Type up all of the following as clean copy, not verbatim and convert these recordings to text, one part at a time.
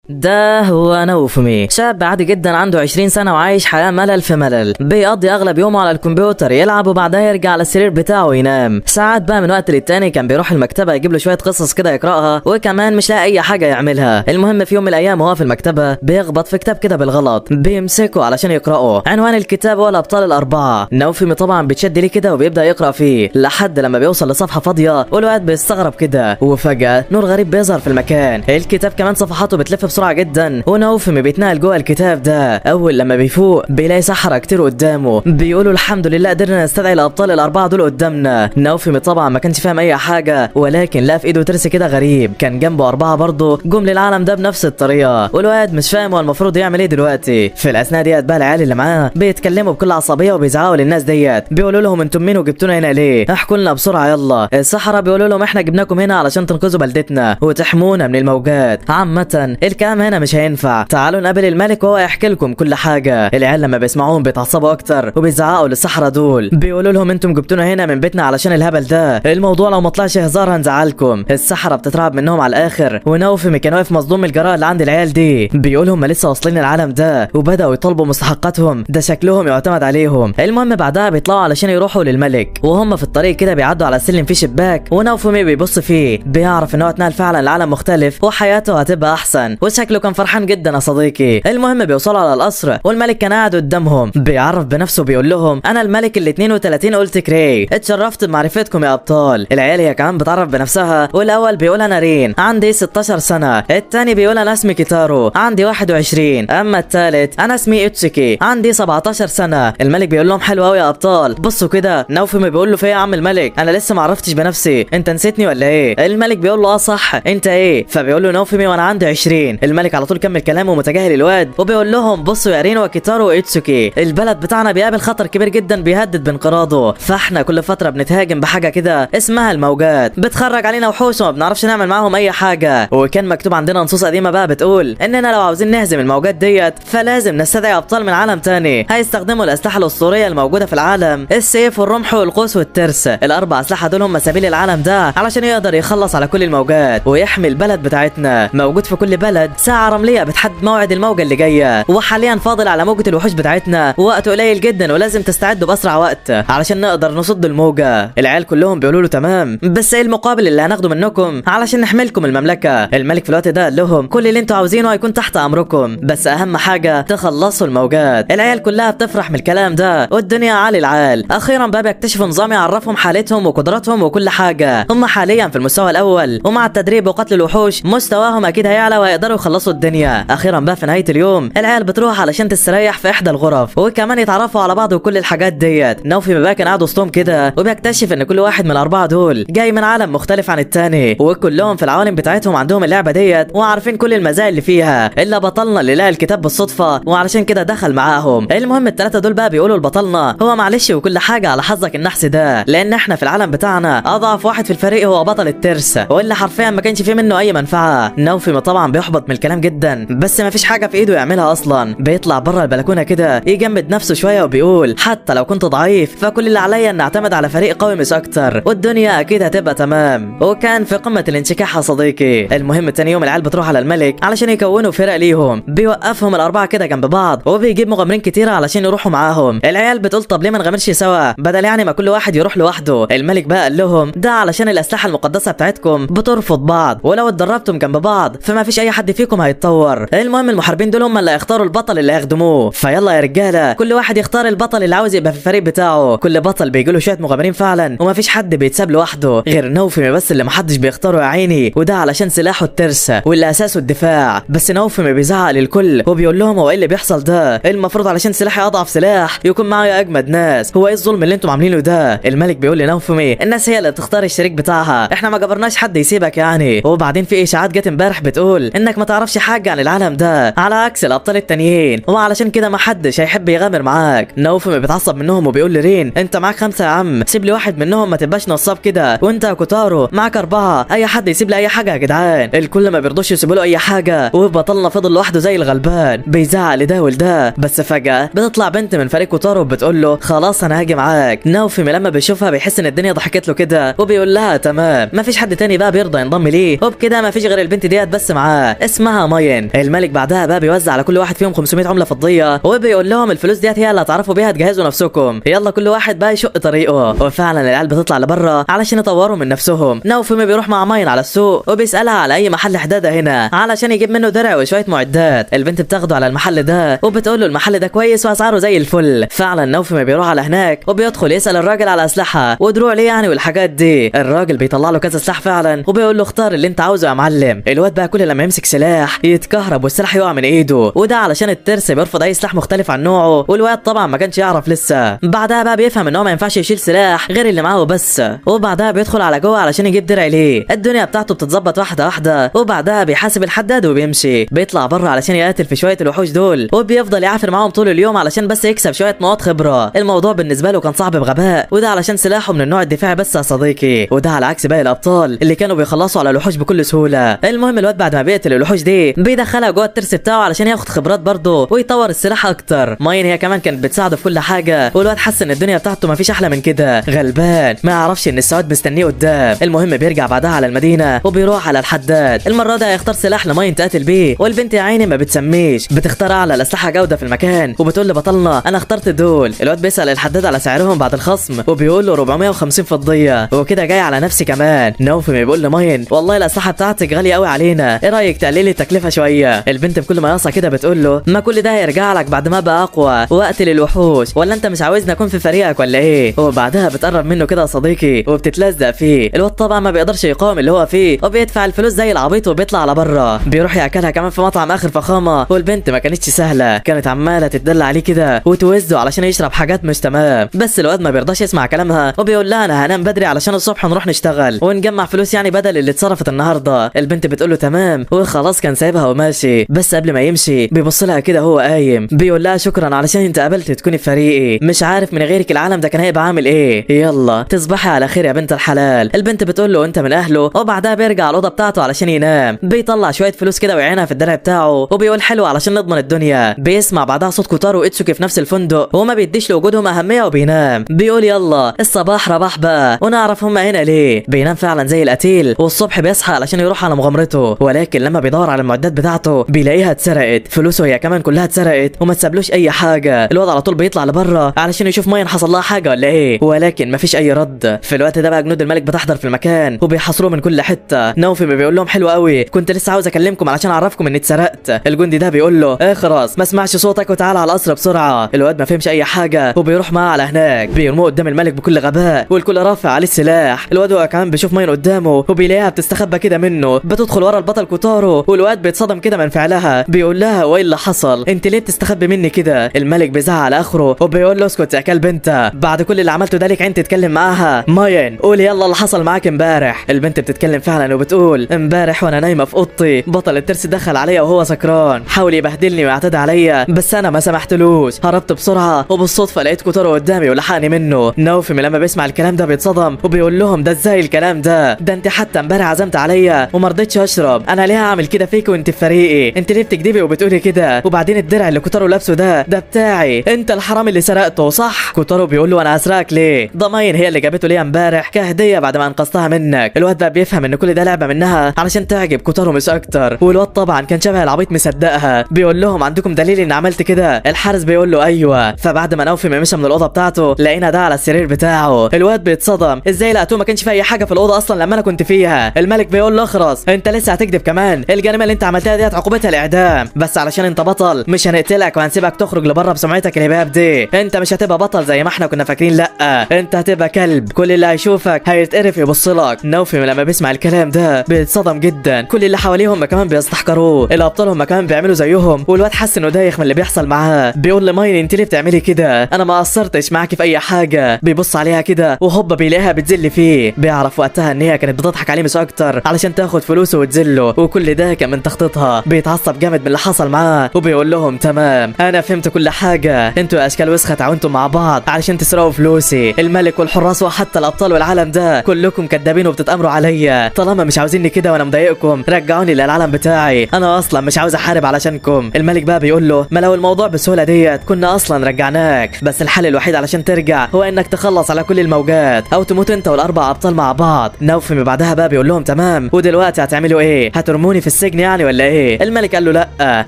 ده هو نوفمي، شاب عادي جدا عنده 20 سنة وعايش حياة ملل في ملل، بيقضي أغلب يومه على الكمبيوتر يلعب وبعدها يرجع على السرير بتاعه وينام. ساعات بقى من وقت للتاني كان بيروح المكتبة يجيب له شوية قصص كده يقرأها، وكمان مش لاقي أي حاجة يعملها. المهم في يوم من الأيام وهو في المكتبة بيخبط في كتاب كده بالغلط، بيمسكه علشان يقرأه. عنوان الكتاب هو الأبطال الأربعة. نوفمي طبعا بيتشد ليه كده وبيبدأ يقرأ فيه لحد لما بيوصل لصفحة فاضية، والواد بيستغرب كده وفجأة نور غريب بيظهر في المكان. الكتاب كمان صفحاته بتلف بسرعة جدا، ونوفمي بيتنقل جوه الكتاب ده. اول لما بيفوق بيلاقي سحرة كتير قدامه، بيقولوا الحمد لله قدرنا نستدعي الابطال الاربعه دول قدامنا. نوفمي طبعا ما كانش فاهم اي حاجه، ولكن لقى في ايده ترس كده غريب، كان جنبه اربعه برضه جم للعالم ده بنفس الطريقه، والواد مش فاهم هو المفروض يعمل ايه دلوقتي. في الاثناء ديت بقى العيال اللي معاه بيتكلموا بكل عصبيه وبيزعقوا للناس ديت، بيقولوا لهم انتم مين وجبتونا هنا ليه؟ احكوا لنا بسرعه يلا. السحرة بيقولوا لهم احنا جبناكم هنا علشان تنقذوا بلدتنا وتحمونا من الموجات. عامه الكلام هنا مش هينفع، تعالوا نقابل الملك وهو يحكي لكم كل حاجه. العيال لما بيسمعوهم بيتعصبوا اكتر وبيزعقوا للسحرة دول، بيقولوا لهم انتم جبتونا هنا من بيتنا علشان الهبل ده، الموضوع لو ما طلعش هزار هنزعلكم. السحرة بتترعب منهم على الاخر، ونوفمي كان واقف مصدوم من الجراءه اللي عند العيال دي. بيقول هم لسه واصلين العالم ده وبداوا يطالبوا مستحقاتهم، ده شكلهم يعتمد عليهم. المهم بعدها بيطلعوا علشان يروحوا للملك، وهم في الطريق كده بيعدوا على سلم فيه شباك، ونوفمي بيبص فيه بيعرف ان هو اتنقل فعلا لعالم مختلف وحياته هتبقى احسن، وشكله كان فرحان جدا يا صديقي. المهم بيوصلوا على القصر، والملك كان قاعد قدامهم بيعرف بنفسه، بيقول لهم انا الملك ال 32 قلت كري، اتشرفت بمعرفتكم يا ابطال. العيال هي كمان بتعرف بنفسها، والاول بيقول انا رين عندي 16 سنه، الثاني بيقول انا اسمي كيتارو عندي 21، اما الثالث انا اسمي اتسوكي عندي 17 سنه. الملك بيقول لهم حلو قوي يا ابطال، بصوا كده. نوفمي بيقول له في ايه يا عم الملك؟ انا لسه ما عرفتش بنفسي، انت نسيتني ولا ايه؟ الملك بيقول له اه صح، انت ايه؟ فبيقول له نوفمي وانا عندي 20. الملك على طول كمل كلامه متجاهل الواد، وبيقول لهم بصوا يا رين وكيتارو واتسوكي، البلد بتاعنا بيقابل خطر كبير جدا بيهدد بانقراضه، فاحنا كل فتره بنتهاجم بحاجه كده اسمها الموجات، بتخرج علينا وحوش وما بنعرفش نعمل معاهم اي حاجه. وكان مكتوب عندنا نصوص قديمه بقى بتقول اننا لو عاوزين نهزم الموجات ديت فلازم نستدعي ابطال من عالم تاني هيستخدموا الاسلحه الاسطوريه الموجوده في العالم، السيف والرمح والقوس والترس. الاربع اسلحه دول هم سبيل العالم ده علشان يقدر يخلص على كل الموجات ويحمي البلد بتاعتنا. موجود في كل بلد ساعه رمليه بتحدد موعد الموجه اللي جايه، وحاليا فاضل على موجه الوحوش بتاعتنا وقت قليل جدا، ولازم تستعدوا باسرع وقت علشان نقدر نصد الموجه. العيال كلهم بيقولوا له تمام، بس ايه المقابل اللي هناخده منكم علشان نحملكم المملكه؟ الملك في الوقت ده قال لهم كل اللي انتوا عاوزينه هيكون تحت امركم، بس اهم حاجه تخلصوا الموجات. العيال كلها بتفرح من الكلام ده، والدنيا عالي العال. اخيرا بقى بيكتشفوا نظام يعرفهم حالتهم وقدراتهم وكل حاجه. هم حاليا في المستوى الاول، ومع التدريب وقتل الوحوش مستواهم اكيد هيعلى وهيقدروا يخلصوا الدنيا. اخيرا بقى في نهايه اليوم العيال بتروح علشان تستريح في احدى الغرف، وكمان يتعرفوا على بعض وكل الحاجات ديت. نوفمي بقى كان قاعد وسطهم كده، وبيكتشف ان كل واحد من الاربعه دول جاي من عالم مختلف عن التاني، وكلهم في العوالم بتاعتهم عندهم اللعبه ديت وعارفين كل المزايا اللي فيها، الا بطلنا اللي لقى الكتاب بالصدفه وعلشان كده دخل معاهم. المهم الثلاثه دول بقى بيقولوا لبطلنا هو معلش وكل حاجه على حظك النحس ده، لان احنا في العالم بتاعنا اضعف واحد في الفريق هو بطل الترس، واللي حرفيا ما كانش فيه منه اي منفعه. نوفمي طبعا بيحبط من الكلام جدا، بس ما فيش حاجه في ايده يعملها اصلا. بيطلع بره البلكونه كده يجمد نفسه شويه وبيقول حتى لو كنت ضعيف فكل اللي عليا ان اعتمد على فريق قوي مش اكتر، والدنيا اكيد هتبقى تمام. وكان في قمه الانشكاح يا صديقي. المهم تاني يوم العيال بتروح على الملك علشان يكونوا فرق ليهم، بيوقفهم الاربعه كده جنب بعض وبيجيب مغامرين كتيره علشان يروحوا معاهم. العيال بتقول طب ليه ما نغامرش سوا بدل يعني ما كل واحد يروح لوحده؟ الملك بقى قال لهم ده علشان الاسلحه المقدسه بتاعتكم بترفض بعض، ولو اتدربتم جنب بعض فما فيش اي حد فيكم هيتطور. المهم المحاربين دول هم اللي هيختاروا البطل اللي هيخدموه، فيلا يا رجاله كل واحد يختار البطل اللي عاوز يبقى في الفريق بتاعه. كل بطل بيجي له شويه مغامرين فعلا، وما فيش حد بيتساب لوحده غير نوفمي بس اللي محدش بيختاره يا عيني، وده علشان سلاحه الترس واللي اساسه الدفاع. بس نوفمي بيزعق للكل وبيقول لهم هو ايه اللي بيحصل ده؟ المفروض علشان سلاحي اضعف سلاح يكون معايا اجمد ناس، هو ايه الظلم اللي انتم عاملينه ده؟ الملك بيقول لنوفمي الناس هي اللي بتختار الشريك بتاعها، احنا ما جبرناش حد يسيبك يعني. وبعدين في اشاعات جت امبارح بتقول انك ما تعرفش حاجه عن العالم ده على عكس الابطال التانيين، وعلشان كده ما حدش هيحب يغامر معاك. نوفمي بيتعصب منهم وبيقول لرين انت معاك 5 يا عم، سيب لي واحد منهم ما تبقاش نصاب كده، وانت يا كوتارو معاك 4، اي حد يسيب لي اي حاجه يا جدعان. الكل ما بيرضوش يسيبوا له اي حاجه، وبطلنا فضل لوحده زي الغلبان بيزعق لده ولده. بس فجاه بتطلع بنت من فريق كوتارو بتقول له خلاص انا هاجي معاك. نوفمي لما بيشوفها بيحس ان الدنيا ضحكت له كده، وبيقول لها تمام. مفيش حد تاني بقى بيرضى ينضم ليه، وبكده مفيش غير البنت ديت بس معاه. اسمها ماين. الملك بعدها بقى بيوزع على كل واحد فيهم 500 عمله فضيه، وبيقول لهم الفلوس ديت هي اللي هتعرفوا بيها تجهزوا نفسكم، يلا كل واحد بقى يشق طريقه. وفعلا العيال بتطلع لبره علشان يطوروا من نفسهم. نوفمي بيروح مع ماين على السوق وبيسالها على اي محل حداده هنا علشان يجيب منه درع وشويه معدات. البنت بتاخده على المحل ده وبتقول له المحل ده كويس واسعاره زي الفل. فعلا نوفمي بيروح على هناك وبيدخل يسال الراجل على اسلحه ودروع ليه يعني والحاجات دي. الراجل بيطلع له كذا سلاح فعلا وبيقول له اختار اللي انت عاوزه يا معلم. الواد بقى كل لما يمسك سلاح يتكهرب والسلاح يقع من ايده، وده علشان الترس بيرفض اي سلاح مختلف عن نوعه، والواد طبعا ما كانش يعرف لسه. بعدها بقى بيفهم ان هو ما ينفعش يشيل سلاح غير اللي معاه بس، وبعدها بيدخل على جوه علشان يجيب درع ليه. الدنيا بتاعته بتتظبط واحده واحده، وبعدها بيحاسب الحداد وبيمشي. بيطلع بره علشان يقاتل في شويه الوحوش دول، وبيفضل يعافر معاهم طول اليوم علشان بس يكسب شويه نقاط خبره. الموضوع بالنسبه له كان صعب بغباء، وده علشان سلاحه من النوع الدفاعي بس يا صديقي، وده على عكس باقي الابطال اللي كانوا بيخلصوا على الوحوش بكل سهوله. المهم الواد بعد ما بيقتل الوحوش دي بيدخلها جوه الترس بتاعه علشان ياخد خبرات برضه ويطور السلاح اكتر. ماين هي كمان كانت بتساعده في كل حاجه، والواد حس ان الدنيا بتاعته ما فيش احلى من كده. غلبان ما يعرفش ان السواد مستنيه قدام. المهم بيرجع بعدها على المدينه وبيروح على الحداد. المره ده هيختار سلاح لماين تقاتل بيه، والبنت يا عيني ما بتسميش، بتختار اعلى الاسلحه جوده في المكان وبتقول لبطلنا انا اخترت دول. الواد بيسال الحداد على سعرهم بعد الخصم وبيقول له 450 فضيه، وكده جاي على نفسي كمان. نوفمي بيقول لماين والله الاسلحه بتاعتك غاليه قوي علينا، ايه رايك تقللي التكلفه شويه؟ البنت بكل ما يصح كده بتقول له ما كل ده هيرجع لك بعد ما بقى اقوى واقتل الوحوش، ولا انت مش عاوزني اكون في فريقك ولا ايه؟ وبعدها بتقرب منه كده يا صديقي وبتتلزق فيه. الواد طبعا ما بيقدرش يقاوم اللي هو فيه وبيدفع الفلوس زي العبيط وبيطلع على بره. بيروح ياكلها كمان في مطعم اخر فخامه، والبنت ما كانتش سهله، كانت عماله تدلع عليه كده وتوزه علشان يشرب حاجات مش تمام، بس الواد ما بيرضاش يسمع كلامها وبيقول لها انا هنام بدري علشان الصبح نروح نشتغل ونجمع فلوس يعني بدل اللي اتصرفت النهارده. البنت بتقول له تمام وخلاص كان سايبها وماشي، بس قبل ما يمشي بيبص لها كده وهو قايم بيقول لها شكرا علشان انت قبلت تكوني في فريقي، مش عارف من غيرك العالم ده كان هيبقى عامل ايه، يلا تصبحي على خير يا بنت الحلال. البنت بتقول له انت من اهله، وبعدها بيرجع الاوضه بتاعته علشان ينام. بيطلع شويه فلوس كده ويعينها في الدرع بتاعه وبيقول حلو علشان نضمن الدنيا. بيسمع بعدها صوت كوتارو واتسوكي في نفس الفندق وما بيديش لوجودهم اهميه وبينام. بيقول يلا الصباح رباح بقى ونعرف هما هنا ليه. بينام فعلا زي القتيل، والصبح بيصحى علشان يروح على مغامرته، ولكن لما بيدور على المعدات بتاعته بيلاقيها اتسرقت، فلوسه هي كمان كلها اتسرقت وما تسابلوش اي حاجه. الواد على طول بيطلع لبره علشان يشوف ماين حصل لها حاجه ولا ايه، ولكن مفيش اي رد. في الوقت ده بقى جنود الملك بتحضر في المكان وبيحاصروه من كل حته. نوفي بيقول لهم حلو قوي، كنت لسه عاوز اكلمكم علشان اعرفكم اني اتسرقت. الجندي ده بيقول له اخرس ما اسمعش صوتك وتعال على القصر بسرعه. الواد ما فهمش اي حاجه وبيروح معاه على هناك، بيرموه قدام الملك بكل غباء والكل رافع عليه السلاح. الواد هو كمان بيشوف ماين قدامه وبيلاقيها بتستخبى كده منه، بتدخل ورا البطل كوتارو والواد بيتصدم كده من فعلها. بيقول لها وايه اللي حصل، انت ليه بتستخبي مني كده؟ الملك بيزعق على اخره وبيقول له اسكت يا كلب انت، بعد كل اللي عملته ده ليك عين تتكلم معاها؟ ماين قول يلا اللي حصل معاك امبارح. البنت بتتكلم فعلا وبتقول امبارح وانا نايمه في اوضتي بطل الترس دخل عليا وهو سكران، حاول يبهدلني ويعتدي عليا بس انا ما سمحتلوش، هربت بسرعه وبالصدفه لقيت كوتارو قدامي ولحقني منه. نوفي لما بيسمع الكلام ده بيتصدم وبيقول لهم ده ازاي الكلام ده انت حتى امبارح عزمت عليا وما رضيتش اشرب، انا ليه هعمل كده فيك وانت في فريقي؟ انت ليه بتكدبي وبتقولي كده؟ وبعدين الدرع اللي كوتارو لابسه ده بتاعي، انت الحرامي اللي سرقته صح؟ كوتارو بيقول له انا هسرقك ليه؟ ده ماين هي اللي جابته لي امبارح كهديه بعد ما انقذتها منك. الواد بقى بيفهم ان كل ده لعبه منها علشان تعجب كوتارو مش اكتر، والواد طبعا كان شبه العبيط مصدقها. بيقول لهم عندكم دليل ان عملت كده؟ الحارس بيقول له ايوه. فبعد ما نوفي مشى من الاوضه بتاعته لقينا ده على السرير بتاعه. الواد بيتصدم ازاي لقيتوه ما كانش في اي حاجه في الاوضه اصلا لما انا كنت فيها. الملك بيقول له اخرس انت لسه هتكذب كمان، الجريمه اللي انت عملتها ديت عقوبتها الاعدام، بس علشان انت بطل مش هنقتلك وهنسيبك تخرج لبره بسمعتك الهباب دي. انت مش هتبقى بطل زي ما احنا كنا فاكرين، لا انت هتبقى كلب، كل اللي هيشوفك هيتقرف يبص لك. نوفي لما بيسمع الكلام ده بيتصدم جدا، كل اللي حواليهم كمان بيستحقروه، الابطال هم كمان بيعملوا زيهم، والواد حس انه دايخ من اللي بيحصل معاه. بيقول لماين انت ليه بتعملي كده؟ انا ما قصرتش معاكي في اي حاجه. بيبص عليها كده وهوبا بيلاقيها بتذل فيه، بيعرف وقتها ان هي كانت بتضحك عليه مش اكتر علشان تاخد فلوسه وتذله، وكل ده كان من تخطيطها. بيتعصب جامد من اللي حصل معاه وبيقول لهم تمام انا فهمت كل حاجه، انتوا يا اشكال وسخه تعاونتوا مع بعض علشان تسرقوا فلوسي. الملك والحراس وحتى الابطال والعالم ده كلكم كدابين وبتتامروا عليا، طالما مش عاوزيني كده وانا مضايقكم رجعوني للعالم بتاعي، انا اصلا مش عاوز احارب علشانكم. الملك بقى بيقول له ما لو الموضوع بالسهوله ديت كنا اصلا رجعناك، بس الحل الوحيد علشان ترجع هو انك تخلص على كل الموجات او تموت انت والاربع ابطال مع بعض. نوفي بعدها بقى بيقول لهم تمام ودلوقتي هتعملوا ايه؟ هترموني في السجن السجن يعني ولا ايه؟ الملك قال له لا،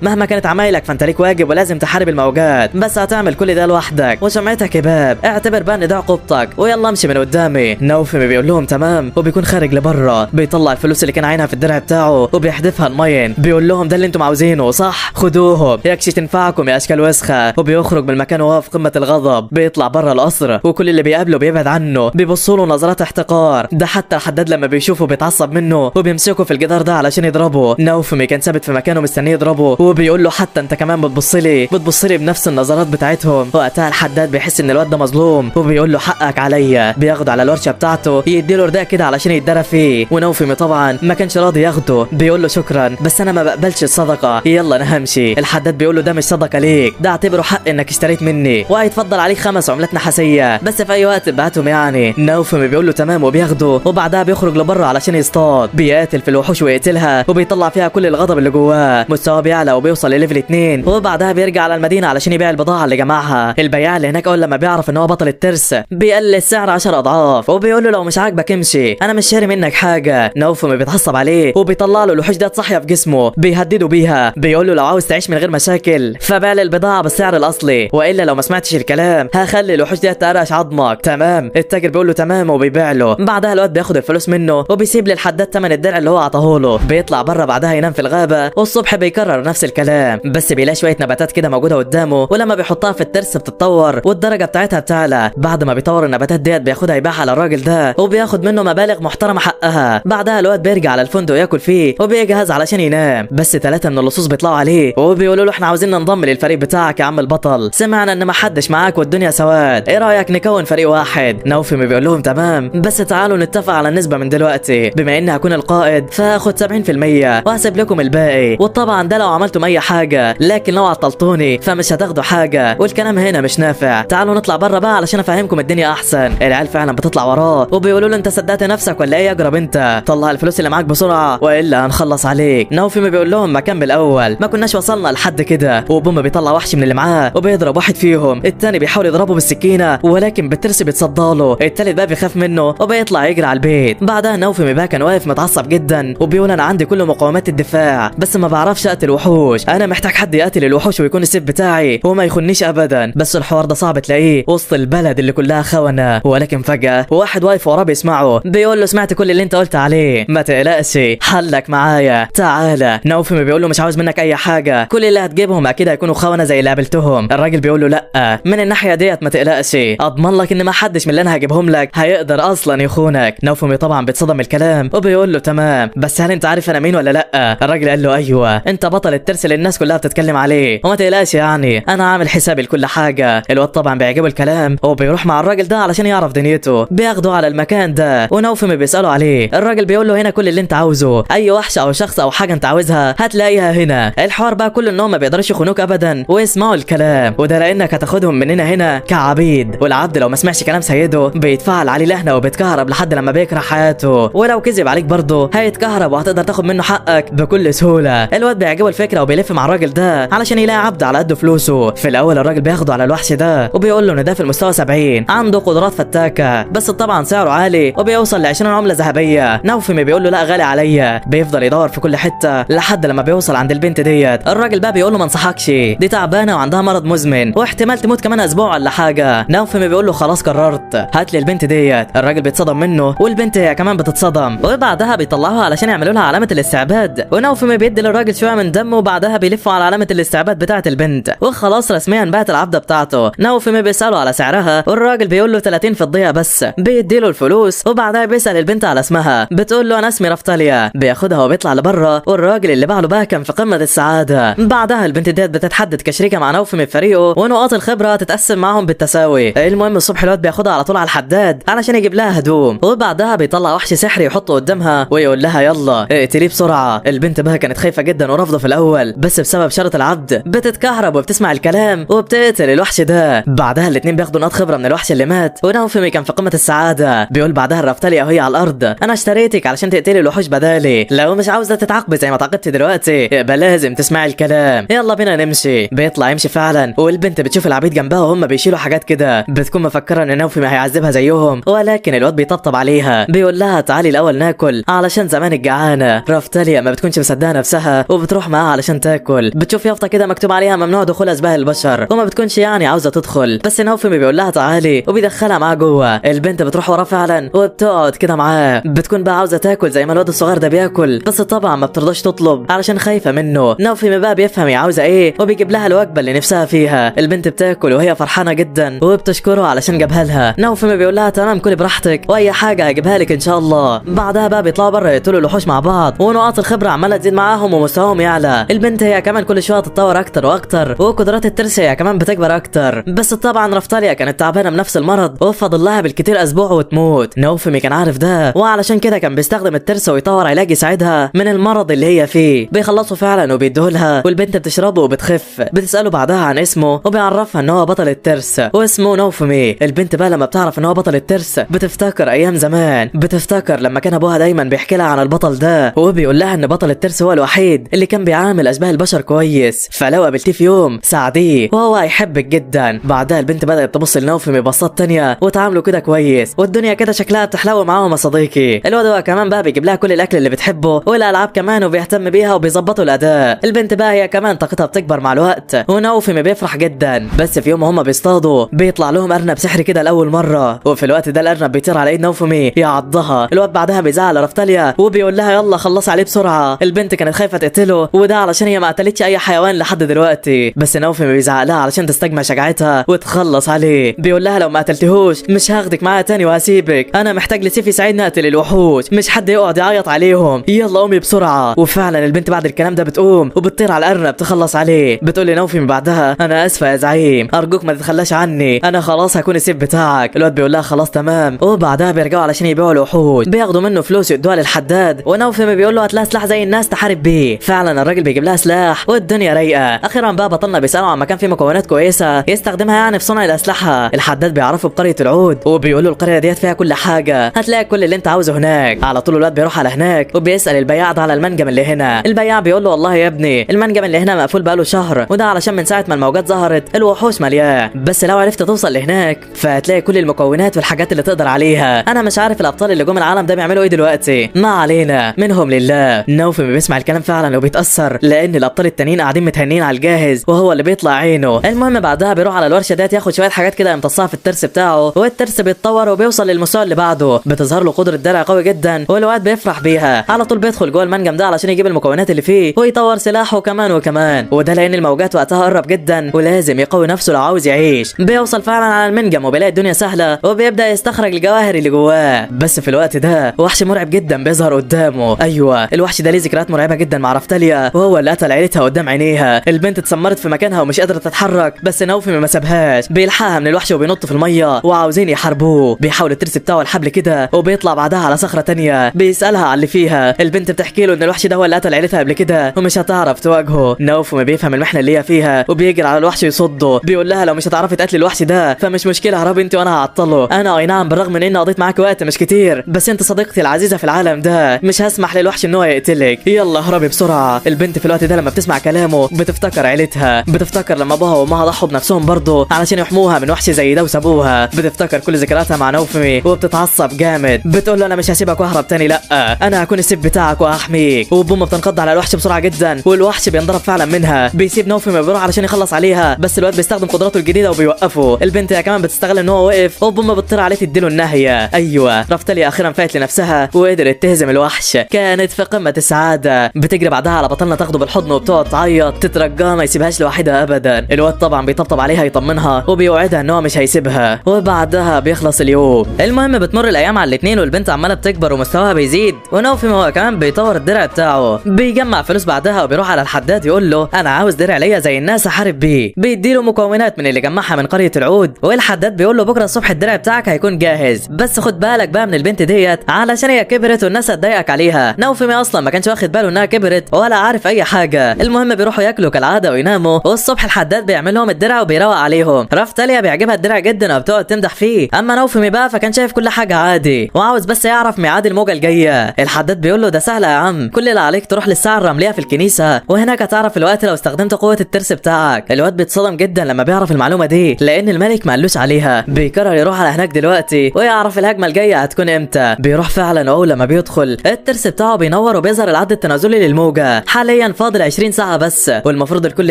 مهما كانت عمايلك فانت ليك واجب ولازم تحارب الموجات، بس هتعمل كل ده لوحدك وسمعتك هباب، اعتبر بقى ان ده عقوبتك ويلا امشي من قدامي. نوفي بيقول لهم تمام وبيكون خارج لبره، بيطلع الفلوس اللي كان عينها في الدرع بتاعه وبيحدفها المين، بيقول لهم ده اللي انتم عاوزينه صح؟ خدوهم يكشي تنفعكم يا اشكال وسخه. وبيخرج من المكان وهو في قمه الغضب، بيطلع بره القصر وكل اللي بيقابله بيبعد عنه، بيبصوا له نظرات احتقار. ده حتى الحداد لما بيشوفه بيتعصب منه وبيمسكه في الجدار ده علشان يضربه. نوفي كان ثابت في مكانه مستنيه يضربه وبيقول له حتى انت كمان بتبصلي بنفس النظرات بتاعتهم. وقتها الحداد بيحس ان الواد ده مظلوم وبيقول له حقك عليا، بياخده على الورشه بتاعته يديله رداء كده علشان يتدرى فيه. ونوفي طبعا ما كانش راضي ياخده، بيقول له شكرا بس انا ما بقبلش الصدقه، يلا انا همشي. الحداد بيقول له ده مش صدقه ليك، ده اعتبره حق انك اشتريت مني وهيتفضل عليك 5 عملات نحاسيه بس في اي وقت بعتهم يعني. نوفي بيقول له تمام وبياخده وبعدها بيخرج لبره علشان يصطاد، بيقاتل في الوحوش ويقتلها وبيطلع فيها كل الغضب اللي جواه، مستواه بيعلى وبيوصل لليفل 2 وبعدها بيرجع على المدينه علشان يبيع البضاعه اللي جمعها. البياع اللي هناك اول لما بيعرف ان هو بطل الترس بيقلل السعر 10 اضعاف وبيقول له لو مش عاجبك امشي انا مش شاري منك حاجه. نوفي بيتعصب عليه وبيطلع له الوحوش ديت صاحيه في جسمه بيهدده بيها، بيقول له لو عاوز تعيش من غير مشاكل فبيع البضاعه بالسعر الاصلي والا لو ما سمعتش الكلام هخلي الوحوش ديت تقرش عظمك. تمام. التاجر بيقول له تمام وبيبيع له. بعدها الواد بياخد الفلوس منه وبيسيب للحداد ثمن الدرع اللي هو عطاه له، بيطلع بره بعدها ينام في الغابه والصبح بيكرر نفس الكلام بس بيلاقي شويه نباتات كده موجوده قدامه ولما بيحطها في الترس بتتطور والدرجه بتاعتها بتعلى. بعد ما بيطور النباتات ديت بياخدها يبيعها على الراجل ده وبياخد منه مبالغ محترمه حقها. بعدها الواد بيرجع على الفندق ياكل فيه وبيجهز علشان ينام بس 3 من اللصوص بيطلعوا عليه وبيقولوا له احنا عاوزين ننضم للفريق بتاعك يا عم البطل، سمعنا ان ما حدش معاك والدنيا سواد، ايه رايك نكون فريق واحد؟ نوفي بيقول لهم تمام بس تعالوا نتفق على النسبه من دلوقتي، بما اني هكون القائد فاخد 70% وهسيب لكم الباقي، وطبعا ده لو عملتم اي حاجه، لكن لو عطلتوني فمش هتاخدوا حاجه والكلام هنا مش نافع. تعالوا نطلع بره بقى علشان افهمكم الدنيا احسن. العيال فعلا بتطلع وراه وبيقولوا له انت صدقت نفسك ولا ايه يا جرب انت؟ طلع الفلوس اللي معاك بسرعه والا هنخلص عليك. نوفي بيقول لهم ما كان بالاول ما كناش وصلنا لحد كده. وبوم بيطلع وحش من اللي معاه وبيضرب واحد فيهم، التاني بيحاول يضربه بالسكينه ولكن بالترس بيتصدى له، التالت بقى بيخاف منه وبيطلع يجري على البيت. بعدها نوفي بقى كان واقف متعصب جدا وبيقول انا عندي كل مقومات الدفاع بس ما بعرفش اقتل وحوش، انا محتاج حد يقتل الوحوش ويكون السيف بتاعي وما يخنيش ابدا، بس الحوار ده صعب تلاقيه وسط البلد اللي كلها خونه. ولكن فجاه واحد واقف وراه بيسمعه بيقول له سمعت كل اللي انت قلت عليه، ما تقلقش حلك معايا تعالى. نوفي بيقول له مش عاوز منك اي حاجه، كل اللي هتجيبهم اكيد هيكونوا خونه زي اللي قابلتهم. الراجل بيقول له لا من الناحيه ديت ما تقلقش، اضمن لك ان ما حدش من اللي انا هجيبهم لك هيقدر اصلا يخونك. نوفي طبعا بيتصدم الكلام وبيقول له تمام بس هل انت عارف انا مين ولا لا؟ الراجل قال له ايوه انت بطل الترس اللي الناس كلها بتتكلم عليه وما تقلقش يعني انا عامل حسابي لكل حاجه. الواد طبعا بيعجبه الكلام وبيروح مع الراجل ده علشان يعرف دنيته، بياخده على المكان ده ونوفي بيساله عليه. الراجل بيقول له هنا كل اللي انت عاوزه، اي وحش او شخص او حاجه انت عاوزها هتلاقيها هنا. الحوار بقى كله انهم ما بيقدرش يخونوك ابدا ويسمعوا الكلام، وده لانك هتاخدهم مننا هنا كعبيد، والعبد لو ما سمعش كلام سيده بيتفعل عليه لهنه وبيتكهرب لحد لما بيكره حياته، ولو كذب عليك برضه هيتكهرب وهتقدر تاخد منه حقك بكل سهوله. الواد بيعجبه الفكره وبيلف مع الراجل ده علشان يلاقي عبد على قد فلوسه. في الاول الراجل بياخده على الوحش ده وبيقول له ان ده في المستوى 70 عنده قدرات فتاكه بس طبعا سعره عالي وبيوصل ل 20 عمله ذهبيه. نوفي بيقول له لا غالي عليا، بيفضل يدور في كل حته لحد لما بيوصل عند البنت ديت. الراجل بقى بيقول له ما انصحكش، دي تعبانه وعندها مرض مزمن واحتمال تموت كمان اسبوع ولا حاجه. نوفي بيقول له خلاص قررت هات لي البنت ديت. الراجل بيتصدم منه والبنت هي كمان بتتصدم وبعدها بيطلعوها علشان يعملوا لها علامه الاستعباد، ونوفي بيدي للراجل شويه من دمه وبعدها بيلفوا على علامه الاستعباد بتاعه البنت وخلاص رسميا بقت العبده بتاعته. نوفي بيساله على سعرها والراجل بيقول له 30 فضيه بس، بيدي له الفلوس وبعدها بيسال البنت على اسمها، بتقول له انا اسمي رفتاليا، بياخدها وبيطلع لبره والراجل اللي باع له بقى كان في قمه السعاده. بعدها البنت ديت بتتحدد كشريكه مع نوفي من فريقه ونقاط الخبره تتقسم معاهم بالتساوي. المهم الصبح الواد بياخدها على طول على الحداد علشان يجيب لها هدوم وبعدها بيطلع وحش سحري يحطه قدامها ويقول لها يلا اقتليه بسرعه. البنت بقى كانت خايفه جدا ورافضه في الاول بس بسبب شرط العبد بتتكهرب وبتسمع الكلام وبتقتل الوحش ده. بعدها الاثنين بياخدوا نقاط خبره من الوحش اللي مات ونوفي كان في قمه السعاده. بيقول بعدها الرفتاليا وهي على الارض انا اشتريتك علشان تقتلي الوحوش بدالي، لو مش عاوزه تتعاقبي زي ما تعاقبتي دلوقتي يبقى لازم تسمعي الكلام، يلا بينا نمشي. بيطلع يمشي فعلا والبنت بتشوف العبيد جنبها وهم بيشيلوا حاجات كده، بتكون مفكره ان نوفي ما هيعذبها زيهم ولكن الواد بيطبطب عليها بيقول لها تعالي الاول ناكل علشان زمانك جعانه. رفتاليا ما بتكونش مصدقه نفسها وبتروح معاها علشان تاكل. بتشوف يافطه كده مكتوب عليها ممنوع دخول اشباه البشر، وما بتكونش يعني عاوزه تدخل، بس نوفمي بيقول لها تعالي وبيدخلها معاه جوه. البنت بتروح وراه فعلا وبتقعد كده معاه، بتكون بقى عاوزه تاكل زي ما الواد الصغير ده بياكل، بس طبعا ما بترضاش تطلب علشان خايفه منه. نوفمي بقى بيفهم هي عاوزه ايه وبيجيب لها الوجبه اللي نفسها فيها. البنت بتاكل وهي فرحانه جدا وبتشكره علشان جابها لها. نوفمي بيقول لها تمام كلي براحتك واي حاجه هجيبها لك ان شاء الله. بعدها بقى بيطلعوا بره يقتلوا الوحوش مع بعض، ونقاط الخبره عماله تزيد معاهم ومستواهم يعلى. البنت هي كمان كل شويه تتطور اكتر واكتر، وقدرات الترس هي كمان بتكبر اكتر. بس طبعا رفتاليا كانت تعبانه بنفس المرض وفضل لها بالكتير اسبوع وتموت. نوفمي كان عارف ده، وعلشان كده كان بيستخدم الترس ويطور علاج يساعدها من المرض اللي هي فيه. بيخلصوا فعلا وبيديهولها، والبنت بتشربه وبتخف. بتساله بعدها عن اسمه وبيعرفها ان هو بطل الترس واسمه نوفمي. البنت بقى لما بتعرف ان هو بطل الترس بتفتكر ايام زمان، بتفتكر لما كان ابوها دايما بيحكي لها عن البطل ده، وبيقول لها ان بطل الترس هو الوحيد اللي كان بيعامل اشباه البشر كويس، فلو قابلتيه في يوم ساعديه وهو هيحبك جدا. بعدها البنت بدات تبص لنوفمي ببصات تانية وتعامله كده كويس، والدنيا كده شكلها بتحلو معاهم يا صديقي. الواد هو كمان بقى بيجيب لها كل الاكل اللي بتحبه والالعاب كمان، وبيهتم بيها وبيظبطوا الاداء. البنت بقى هي كمان طاقتها بتكبر مع الوقت، ونوفمي بيفرح جدا. بس في يوم هما بيصطادوا بيطلع لهم ارنب سحري كده لاول مره، وفي الوقت ده الارنب بيطير على ايد نوفمي يعضها. الواد بعدها بيزعل رفتاليا وبيقول لها يلا خلص عليه بسرعه. البنت كانت خايفه تقتله، وده علشان هي ما قتلتش اي حيوان لحد دلوقتي، بس نوفمي بيزعق لها علشان تستجمع شجاعتها وتخلص عليه. بيقول لها لو ما قتلتهوش مش هاخدك معايا تاني وهسيبك، انا محتاج لسيف يساعدني اقتل الوحوش، مش حد يقعد يعيط عليهم، يلا قومي بسرعه. وفعلا البنت بعد الكلام ده بتقوم وبتطير على الارنب تخلص عليه. بتقول لنوفمي بعدها انا اسفه يا زعيم، ارجوك ما تتخلاش عني، انا خلاص هكون السيف بتاعك. الواد بيقول لها خلاص تمام، وبعدها بيرجعوا علشان يبيعوا الوحوش، بياخدوا منه فلوس يدوها للحداد، ونوفمي بيقول له هات لها سلاح زي الناس تحارب بيه. فعلا الراجل بيجيب لها سلاح والدنيا رايقه. اخيرا بقى بطلنا بيسالوا عن مكان فيه مكونات كويسه يستخدمها يعني في صنع الاسلحه. الحداد بيعرفوا بقريه العود وبيقول له القريه ديت فيها كل حاجه، هتلاقي كل اللي انت عاوزه هناك. على طول الواد بيروح على هناك وبيسال البياع ده على المنجم اللي هنا. البياع بيقول له والله يا ابني المنجم اللي هنا مقفول بقاله شهر، وده علشان من ساعه ما الموجات ظهرت الوحوش مليان، بس لو عرفت توصل لهناك فهتلاقي كل المكونات والحاجات اللي تقدر عليها. انا مش عارف الابطال اللي جم العالم ده بيعملوا ايه دلوقتي، ما علينا منهم لله. نوفمي بيسمع الكلام فعلا وبيتاثر، لان الابطال التانيين قاعدين متهنين على الجاهز وهو اللي بيطلع عينه. المهم بعدها بيروح على الورشه ديت ياخد شويه حاجات كده يمتصها في الترس بتاعه، والترس بيتطور وبيوصل للمستوى اللي بعده، بتظهر له قدره درع قوي جدا والواد بيفرح بيها. على طول بيدخل جوه المنجم ده علشان يجيب المكونات اللي فيه ويطور سلاحه كمان وكمان، وده لان الموجات وقتها قرب جدا ولازم يقوي نفسه لو عاوز يعيش. بيوصل فعلا على المنجم وبيلاقي الدنيا سهله وبيبدا يستخرج الجواهر اللي جواه. بس في الوقت ده وحش مرعب جدا بيظهر قدامه. ايوه الوحش ده ليه ذكريات مرعبه جدا مع رفتاليا، وهو اللي قتل عيلتها قدام عينيها. البنت اتسمرت في مكانها ومش قادره تتحرك، بس نوفمي ما سابهاش، بيلحقها من الوحش وبينط في الميه وعاوزين يحاربوه. بيحاول الترس بتاعه الحبل كده وبيطلع بعدها على صخره تانية بيسالها على اللي فيها. البنت بتحكي له ان الوحش ده هو اللي قتل عيلتها قبل كده ومش هتعرف تواجهه. نوفمي بيفهم المحنه اللي هي فيها وبيجري على الوحش يصده. بيقول لها لو مش هتعرفي تقتلي الوحش ده فمش مشكله، هرب انت وانا هعطله. انا اي نعم بالرغم من اني قضيت معاك وقت مش كتير، بس انت صديقتي العزيزه في العالم ده، مش هسمح للوحش ان هو يقتلك، يلا هربي بسرعه. البنت في الوقت ده لما بتسمع كلامه بتفتكر عيلتها، بتفتكر لما ابوها وامها ضحوا بنفسهم برضه علشان يحموها من وحش زي ده وسابوها. بتفتكر كل ذكرياتها مع نوفمي وبتتعصب جامد، بتقول له انا مش هسيبك واهرب تاني، لا انا هكون السيف بتاعك وهحميك. وبومه بتنقض على الوحش بسرعه جدا والوحش بينضرب فعلا منها. بيسيب نوفمي بيروح علشان يخلص عليها، بس الواد بيستخدم قدراته الجديده وبيوقفه. البنت هي كمان بتستغل ان هو وقف وبومه بتطير عليه تديله النهيه. ايوه رفتاليا اخيرا فاقت لنفسها وقدرت تهزم الوحش، كانت في قمه السعاده. بتجري بعدها على بطلنا تاخده بالحضن وبتقعد تعيط تترجاه ما يسيبهاش لوحدها ابدا. الواد طبعا بيطبطب عليها يطمنها وبيوعدها ان هو مش هيسيبها، وبعدها بيخلص اليوم. المهم بتمر الايام على الاثنين والبنت عماله بتكبر ومستواها بيزيد، ونوفمي هو كمان بيطور الدرع بتاعه. بيجمع فلوس بعدها وبيروح على الحداد يقول له انا عاوز درع ليا زي الناس احارب بيه. بيديله مكونات من اللي جمعها من قريه العود، والحداد بيقول له بكره الصبح الدرع بتاعك هيكون جاهز، بس خد بالك بقى من البنت ديت علشان هي كبرت والناس هتضايقك عليها. نوفمي اصلا ما كانش واخد باله انها كبرت ولا عارف اي حاجه. المهم بيروحوا ياكلوا كالعاده ويناموا، والصبح الحداد بيعمل لهم الدرع وبيروق عليهم. رفتاليا بيعجبها الدرع جدا وبتقعد تمدح فيه، اما نوفمي بقى فكان شايف كل حاجه عادي وعاوز بس يعرف ميعاد الموجه الجايه. الحداد بيقول له ده سهله يا عم، كل اللي عليك تروح للساعه الرمليه في الكنيسه وهناك هتعرف الوقت لو استخدمت قوه الترس بتاعك. الواد بيتصدم جدا لما بيعرف المعلومه دي لان الملك ما قالوش عليها. بيقرر يروح على هناك دلوقتي ويعرف الهجمه الجايه هتكون امتى. بيروح فعلا واول لما بيدخل الترس بتاعه بينور وبيظهر بيظهر العد التنازلي للموجة. حاليا فاضل 20 ساعة بس والمفروض الكل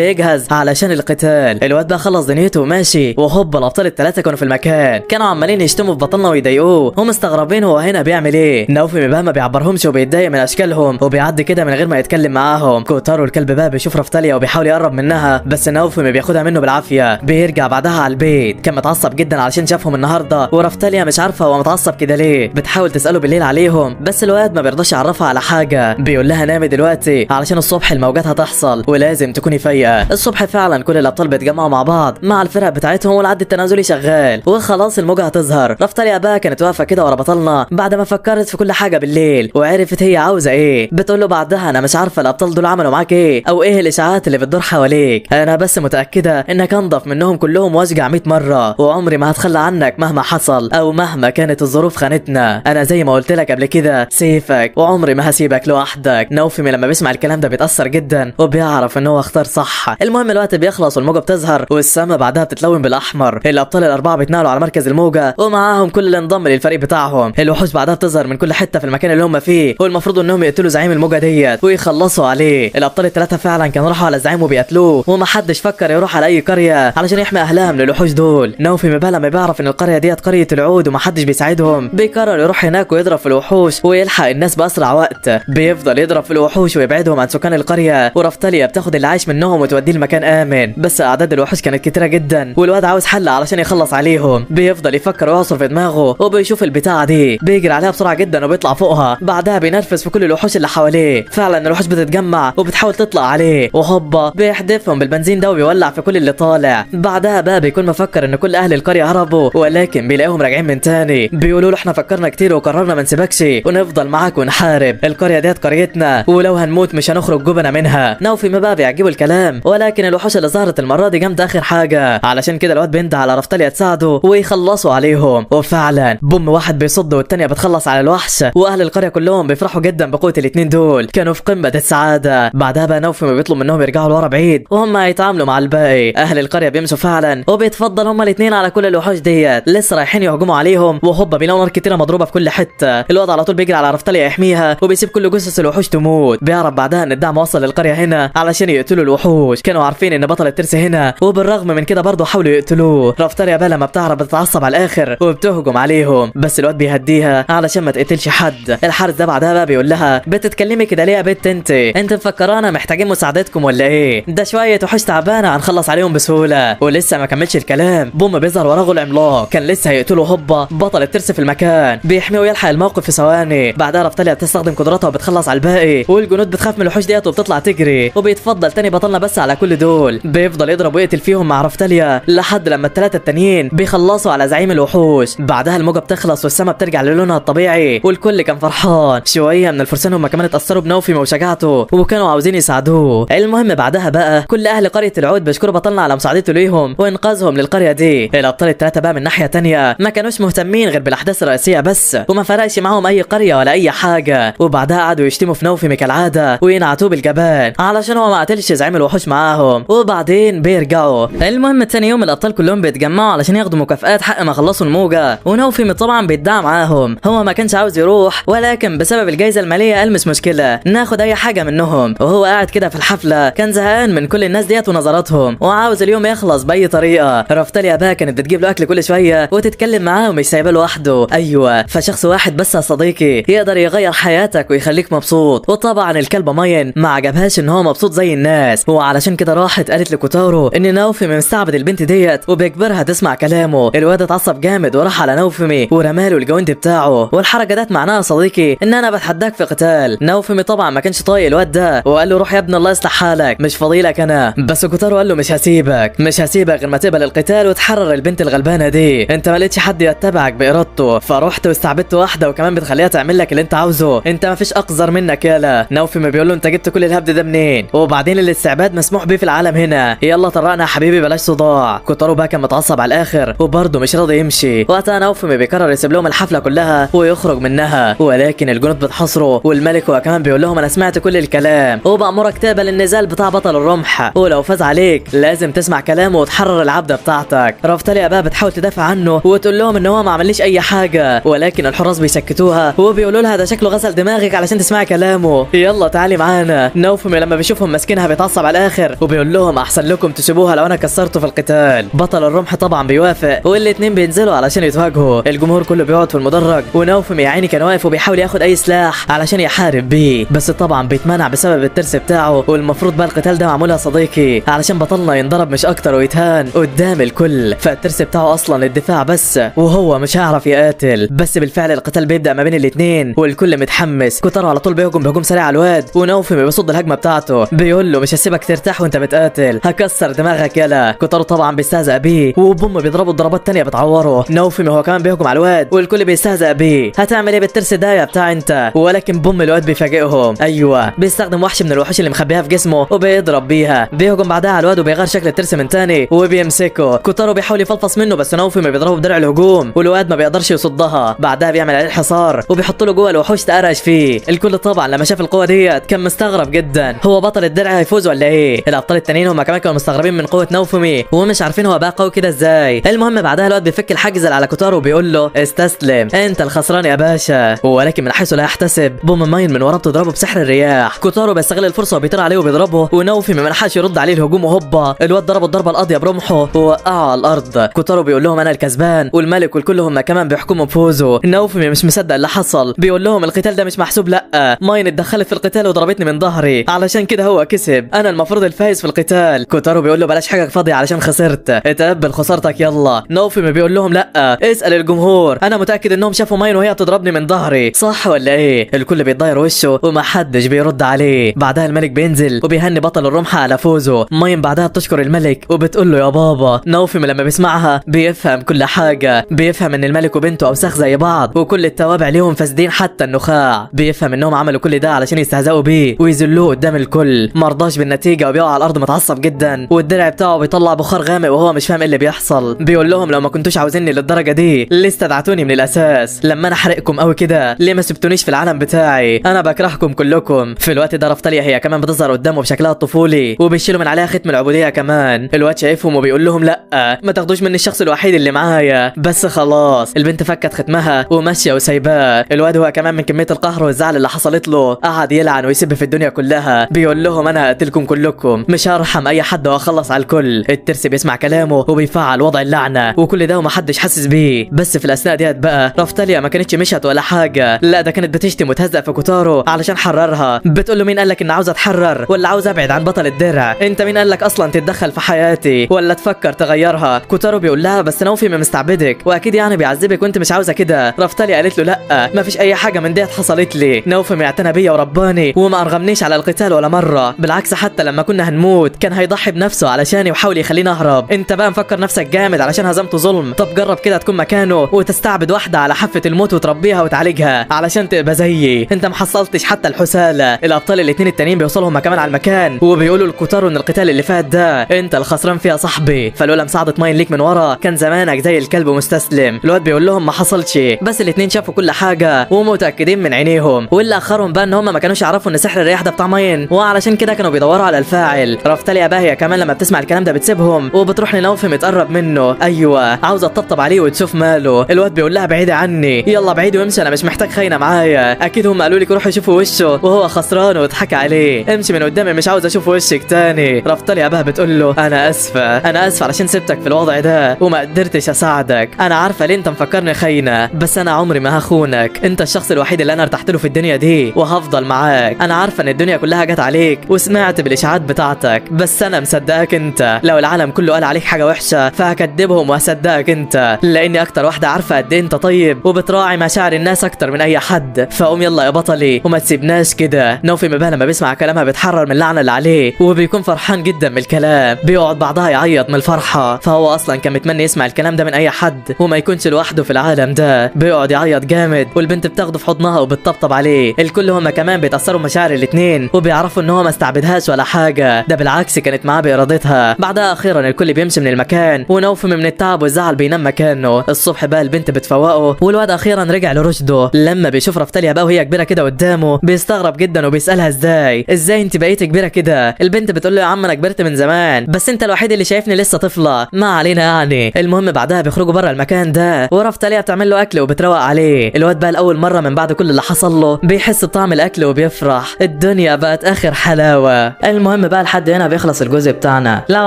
يجهز علشان القتال. الواد بقى خلص دنيته وماشي، وهوب الابطال الثلاثة كانوا في المكان، كانوا عمالين يشتموا في بطلنا ويضايقوه، هم مستغربين هو هنا بيعمل ايه. ناوفي بقى ما بيعبرهمش وبيتضايق من اشكالهم وبيعدي كده من غير ما يتكلم معاهم. كوتارو الكلب بقى بيشوف رفتاليا وبيحاول يقرب منها، بس ناوفي بياخدها منه بالعافية. بيرجع بعدها على البيت، كان متعصب جدا علشان شافهم النهارده، ورفتاليا مش عارفة هو متعصب كده ليه. بتحاول تسأله بالليل عليهم بس الواد ما بيرضاش يعرفها على حاجة. بيقول لها نامي دلوقتي علشان الصبح الموجات هتحصل ولازم تكوني فايقة. الصبح فعلا كل الابطال بيتجمعوا مع بعض مع الفرق بتاعتهم والعد التنازلي شغال وخلاص الموجة هتظهر. رفتاليا بقى كانت واقفة كده ورا بطلنا بعد ما فكرت في كل حاجة بالليل وعرفت هي عاوزة ايه. بتقول له بعدها انا مش عارفة الابطال دول عملوا معاك ايه او ايه الاشاعات اللي بتدور حواليك، انا بس متأكدة انك انضف منهم كلهم واشجع 100 مرة، وعمري ما هتخلى عنك مهما حصل او مهما كانت الظروف خانتنا. انا زي ما قلت لك قبل كده سيفك وعمري ما هسيبك لوحدك. نوفي لما بيسمع الكلام ده بيتأثر جدا وبيعرف ان هو اختار صح. المهم الوقت بيخلص والموجة بتظهر والسما بعدها بتتلون بالاحمر. الابطال الاربعة بيتنقلوا على مركز الموجة ومعاهم كل اللي انضم للفريق بتاعهم. الوحوش بعدها بتظهر من كل حتة في المكان اللي هم فيه، والمفروض انهم يقتلوا زعيم الموجة ديت ويخلصوا عليه. الابطال الثلاثة فعلا كانوا راحوا على الزعيم وبيقتلوه، ومحدش فكر يروح على اي قرية علشان يحمي اهلها من الوحوش دول. نوفي بقى لما بيعرف ان القرية ديت قرية العود ومحدش بيساعدهم بيقرر يروح هناك ويضرب في الوحوش ويلحق الناس باسرع وقت. بيفضل يضرب في الوحوش ويبعدهم عن سكان القرية، ورفتاليا بتاخد اللي عايش منهم وتوديه لمكان امن. بس اعداد الوحوش كانت كتيرة جدا والواد عاوز حل علشان يخلص عليهم. بيفضل يفكر ويعصر في دماغه وبيشوف البتاعة دي بيجري عليها بسرعة جدا وبيطلع فوقها. بعدها بينرفز في كل الوحوش اللي حواليه. فعلا الوحوش بتتجمع وبتحاول تطلع عليه وهوبا بيحدفهم بالبنزين ده وبيولع في كل اللي طالع. بعدها بقى بيكون مفكر ان كل اهل القرية هربوا ولكن بيلاقيهم راجعين من تاني. بيقولوا له احنا فكرنا كتير وقررنا ما نسيبكش ونفضل معاك ونحارب. القرية ديت قريتنا ولو هنموت مش هنخرج جبنا منها. نوفي ما بقى بيعجبه الكلام ولكن الوحوش اللي ظهرت المرة دي جامدة اخر حاجة، علشان كده الواد بينده على رفتاليا تساعده ويخلصوا عليهم. وفعلا بوم واحد بيصد والتانية بتخلص على الوحش، واهل القرية كلهم بيفرحوا جدا بقوة الاتنين دول، كانوا في قمة السعادة. بعدها بقى نوفي ما بيطلب منهم يرجعوا لورا بعيد وهم هيتعاملوا مع الباقي. اهل القرية بيمشوا فعلا وبيتفضل هم الاتنين على كل الوحوش ديت لسه رايحين يهجموا عليهم، وهوبا بيلاقوا نار كتيرة مضروبة في كل حتة. الواد على طول بيجري على رفتاليا يحميها وبيسيب كل جثث الوحوش تموت. بيعرف بعدها ان الدعم وصل للقرية هنا علشان يقتلوا الوحوش، كانوا عارفين ان بطل الترس هنا وبالرغم من كده برضه حاولوا يقتلوه. رفتاليا بقى لما بتعرف بتتعصب على الاخر وبتهجم عليهم بس الواد بيهديها علشان ما تقتلش حد. الحارس ده بعدها بقى بيقول لها بتتكلمي كده ليه يا بنت انت مفكرانا محتاجين مساعدتكم ولا ايه؟ ده شويه وحوش تعبانه هنخلص عليهم بسهوله. ولسه ما كملش الكلام بوم بيظهر وراه غول عملاق كان لسه هيقتله هوبا بطل الترس في المكان بيحميه ويلحق الموقف في ثواني. بعدها رفتاليا بتستخدم قدراتها وبتخلص على الباقي والجنود بتخاف من الوحوش ديت وبتطلع تجري، وبيتفضل تاني بطلنا بس على كل دول بيفضل يضرب ويقتل فيهم مع رفتاليا لحد لما الثلاثه التانيين بيخلصوا على زعيم الوحوش. بعدها الموجه بتخلص والسما بترجع للونها الطبيعي والكل كان فرحان. شويه من الفرسان هم كمان اتاثروا بنوفي وشجاعته وكانوا عاوزين يساعدوه. المهم بعدها بقى كل اهل قريه العود بيشكروا بطلنا على مساعدته ليهم وانقاذهم للقريه دي. الابطال الثلاثه بقى من ناحيه تانية ما كانوش مهتمين غير بالاحداث الرئيسيه بس وما فرقش معاهم اي قريه ولا اي حاجه. وبعدها قعدوا يشتموا في نوفي كالعاده وينعتوه بالجبان علشان هو ما قتلش زعيم الوحوش معاهم. وبعدين بيرجعوا. المهم تاني يوم الابطال كلهم بيتجمعوا علشان ياخدوا مكافآت حق ما خلصوا الموجه، ونوفي طبعا بيدعم معاهم. هو ما كانش عاوز يروح ولكن بسبب الجائزه الماليه قال مش مشكله ناخد اي حاجه منهم. وهو قاعد كده في الحفله كان زهقان من كل الناس ديت ونظراتهم وعاوز اليوم يخلص باي طريقه. رفتاليا بقى كانت بتجيب له اكل كل شويه وتتكلم معاه ومش سايباه لوحده. ايوه فشخص واحد بس يا صديقي يقدر يغير حياتك ويخليك مبسوط. وطبعا الكلبه ماين ما عجبهاش ان هو مبسوط زي الناس، وعلشان كده راحت قالت لكوتارو ان نوفي مستعبد البنت ديت وبيجبرها تسمع كلامه. الواد اتعصب جامد وراح على نوفي ورماله الجوند بتاعه، والحركه ديت معناها يا صديقي ان انا بتحداك في قتال. نوفي طبعا ما كانش طايق الواد ده وقال له روح يا ابن الله يصلح حالك مش فاضيلك انا. بس كوتارو قال له مش هسيبك غير ما تقبل القتال وتحرر البنت الغلبانه دي. انت ما لقيتش حد يتبعك بارادته فرحت واستعبدت واحده وكمان بتخليها تعمل لك اللي انت عاوزه. انت ما فيش اقذر منك يالا. نوفي ما بيقول له انت جبت كل الهبد ده منين؟ وبعدين الاستعباد مسموح بيه في العالم هنا. يلا طرقنا يا حبيبي بلاش صداع. كوتارو بقى كان متعصب على الاخر وبرضه مش راضي يمشي. وقتها نوفي بيقرر يسيب لهم الحفله كلها ويخرج منها، ولكن الجنود بتحاصره والملك هو كمان بيقول لهم انا سمعت كل الكلام وبامرك تقبل النزال بتاع بطل الرمح، ولو فاز عليك لازم تسمع كلامه وتحرر العبده بتاعتك. رفتاليا بقى بتحاول تدافع عنه وتقول لهم ان هو ما عمليش اي حاجه، ولكن الحراس بيسكتوها وبيقولوا لها ده شكله غسل دماغك علشان تسمعي كلامه، يلا تعالي معانا. نوفمي لما بيشوفهم ماسكينها بيتعصب على الاخر وبيقول لهم احسن لكم تسيبوها لو انا كسرته في القتال. بطل الرمح طبعا بيوافق والاتنين بينزلوا علشان يتواجهوا. الجمهور كله بيقعد في المدرج ونوفمي يا عيني كان واقف وبيحاول ياخد اي سلاح علشان يحارب بيه، بس طبعا بيتمنع بسبب الترس بتاعه. والمفروض بقى القتال ده معمول يا صديقي علشان بطلنا ينضرب مش اكتر ويتهان قدام الكل، فالترس بتاعه اصلا الدفاع بس وهو مش هيعرف يقاتل. بس بالفعل القتال بيبدا ما بين الاتنين والكل متحمس. كوتارو على طول بيهجم سريع على الواد ونوفمي بيصد الهجمه بتاعته، بيقول له مش هسيبك ترتاح وانت بتقاتل، هكسر دماغك يلا. كوتارو طبعا بيستهزأ بيه وبوم بيضربه ضربات تانية بتعوره. نوفمي هو كمان بيهجم على الواد والكل بيستهزأ بيه، هتعمل ايه بالترس ده يا بتاع انت؟ ولكن بوم الواد بيفاجئهم، ايوه بيستخدم وحش من الوحوش اللي مخبيها في جسمه وبيضرب بيها. بيهجم بعدها على الواد وبيغير شكل الترس من تاني وبيمسكه. كوتارو بيحاول يفلفص منه بس نوفمي بيضربه بدرع الهجوم والواد ما بيقدرش يصدها. بعدها بيعمل عليه الحصار وبيحط له جوه الوحوش تقرش فيه. الكل طبعا لما شاف القوه ديت كان مستغرب جدا، هو بطل الدرع هيفوز ولا ايه؟ الابطال التانيين هم كمان كانوا مستغربين من قوه نوفمي ومش عارفين هو بقى قوي كده ازاي. المهم بعدها الواد بيفك الحاجز اللي على كوتارو وبيقول له استسلم انت الخسران يا باشا. ولكن من حيث لا يحتسب بوم ماين من وراه بتضربه بسحر الرياح. كوتارو بيستغل الفرصه وبيطير عليه وبيضربه ونوفمي ما لحقش يرد عليه الهجوم وهوبا الواد ضربه الضربه القاضيه برمحه ووقعه على الارض. كوتارو بيقول لهم انا الكسبان والملك والكل هم كمان بيحكموا بفوزه. نوفمي مش مصدق اللي حصل، بيقول لهم القتال ده مش محسوب، لا ماين اتدخلت في القتال وضربتني من ظهري علشان كده هو كسب، انا المفروض الفايز في القتال. كوتارو بيقول له بلاش حاجه فاضيه علشان خسرت، اتقبل خسارتك يلا. نوفمي بيقول لهم لا اسال الجمهور، انا متاكد انهم شافوا ماين وهي تضربني من ظهري، صح ولا ايه؟ الكل بيتضاير وشه ومحدش بيرد عليه. بعدها الملك بينزل وبيهني بطل الرمح على فوزه. ماين بعدها بتشكر الملك وبتقول له يا بابا. نوفمي لما بيسمعها بيفهم كل حاجه، بيفهم ان الملك وبنته اوساخ زي بعض وكل التوابع ليهم فاسدين حتى النخاع، بيفهم انهم عملوا كل ده علشان يستهزئوا بيه ويذلوه قدام الكل. مرضاش بالنتيجه وبيقع على الارض متعصب جدا والدرع بتاعه بيطلع بخار غامق وهو مش فاهم ايه اللي بيحصل. بيقول لهم لو ما كنتوش عاوزيني للدرجه دي ليه استدعتوني من الاساس؟ لما انا حرقكم قوي كده ليه ما سبتونيش في العالم بتاعي؟ انا بكرهكم كلكم. في الوقت ده رفتاليا هي كمان بتظهر قدامه بشكلها الطفولي وبيشيلوا من عليها ختم العبوديه كمان. الواد شايفهم وبيقول لهم لا ما تاخدوش مني الشخص الوحيد اللي معايا. بس خلاص البنت فكت ختمها وماشيه وسايباه. الواد هو كمان من كميه القهر والزعل اللي حصلت له قعد يلعن ويسب في الدنيا كلها، بيقول لهم انا هقتلكم كلكم مش هرحم اي حد واخلص على الكل. الترس بيسمع كلامه وبيفعل وضع اللعنه وكل ده ومحدش حاسس بيه. بس في الاثناء ديت بقى رفتاليا ما كانتش مشت ولا حاجه، لا ده كانت بتشتم وتهزق في كوتارو علشان حررها. بتقول له مين قال لك ان عاوزه اتحرر ولا عاوز ابعد عن بطل الدرع؟ انت مين قال لك اصلا تتدخل في حياتي ولا تفكر تغيرها؟ كوتارو بيقول لها بس نوفي مستعبدك واكيد يعني بيعذبك وانت مش عاوزه كده. رفتاليا قالت له لا ما فيش اي حاجه من ديت حصلت لي، نوفي اعتنى بيا ورباني وما ارغمنيش على القتال ولا مره، بالعكس حتى لما كنا هنموت كان هيضحي بنفسه علشاني وحاول يخليني اهرب. انت بقى مفكر نفسك جامد علشان هزمته ظلم؟ طب جرب كده تكون مكانه وتستعبد واحده على حافه الموت وتربيها وتعالجها علشان تبقى زيي. انت محصلتش حتى الحساله. الابطال الاثنين التانيين بيوصلوا هم كمان على المكان وبيقولوا لكوتارو ان القتال اللي فات ده انت الخسران فيها صاحبي، فلولا مساعده ماين ليك من ورا كان زمانك زي الكلب ومستسلم. الواد بيقول لهم ما حصلش، بس الاثنين شافوا كل حاجه ومتاكدين من عينيهم، واللي اخرهم بقى ان هم ما كانوش يعرفوا ان سحر الرياح ده بتاع ماين وعلشان كده كانوا بيدوروا على الفاعل. رفتاليا بقى هي كمان لما بتسمع الكلام ده بتسيبهم وبتروح لنوفي متقرب منه، ايوه عاوزه تطبطب عليه وتشوف ماله. الواد بيقول لها بعيدي عني يلا بعيدي وامشي، انا مش محتاج خاينه معايا، اكيد هم قالوا لك روحي شوفوا وشه وهو خسران وضحك عليه، امشي من قدامي مش عاوز اشوف وشك تاني. رفتاليا بقى بتقول له انا اسفه علشان سبتك في الوضع ده وما قدرتش اساعدك، انا عارفه ليه انت مفكرني خاينه بس انا عمري ما هخونك، انت الشخص الوحيد اللي انا ارتحت له في الدنيا دي وهفضل معاك. انا عارفه ان الدنيا كلها جت عليك وسمعت بالاشاعات بتاعتك بس انا مصدقك انت، لو العالم كله قال عليك حاجه وحشه فهكدبهم وهصدقك انت، لاني اكتر واحده عارفه قد ايه انت طيب وبتراعي مشاعر الناس اكتر من اي حد. فقوم يلا يا بطلي وما تسيبناش كده. نوفي بقى لما بيسمع كلامها بيتحرر من اللعنه اللي عليه وبيكون فرحان جدا من الكلام، بيقعد بعدها يعيط من الفرحه، فهو اصلا كان متمني يسمع الكلام ده من اي حد وما يكونش لوحده في العالم ده. بيقعد يعيط جامد والبنت بتاخده في حضنها وبتطبطب عليه. الكل هما كمان بيتاثروا بمشاعر الاثنين وبيعرفوا ان هو ما استعبدهاش ولا حاجه، ده بالعكس كانت معاه بارادتها. بعدها اخيرا الكل بيمشي من المكان ونوفي من التعب والزعل بينام مكانه. الصبح بقى البنت بتفوقه والواد اخيرا رجع لرشده. لما بيشوف رفتاليا بقى وهي كبيره كده قدامه بيستغرب جدا وبيسالها ازاي انت بقيتي كبيره كده؟ البنت بتقول له يا عم انا كبرت من زمان بس انت الوحيد اللي شايفني لسه طفله، ما علينا يعني. المهم بعدها بيخرجوا بره المكان ده ورفتاليا بتعمل له اكل وبتروق عليه. الواد بقى لاول مره من بعد كل اللي حصل له بيحس بطعم الاكل وبيفرح. الدنيا بقت اخر حلاوه. المهم بقى لحد هنا بيخلص الجزء بتاعنا. لو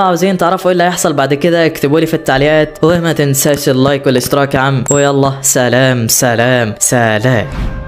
عاوزين تعرفوا ايه اللي هيحصل بعد كده اكتبوا لي في التعليقات، وما تنساش اللايك والاشتراك يا عم. ويلا سلام سلام سلام.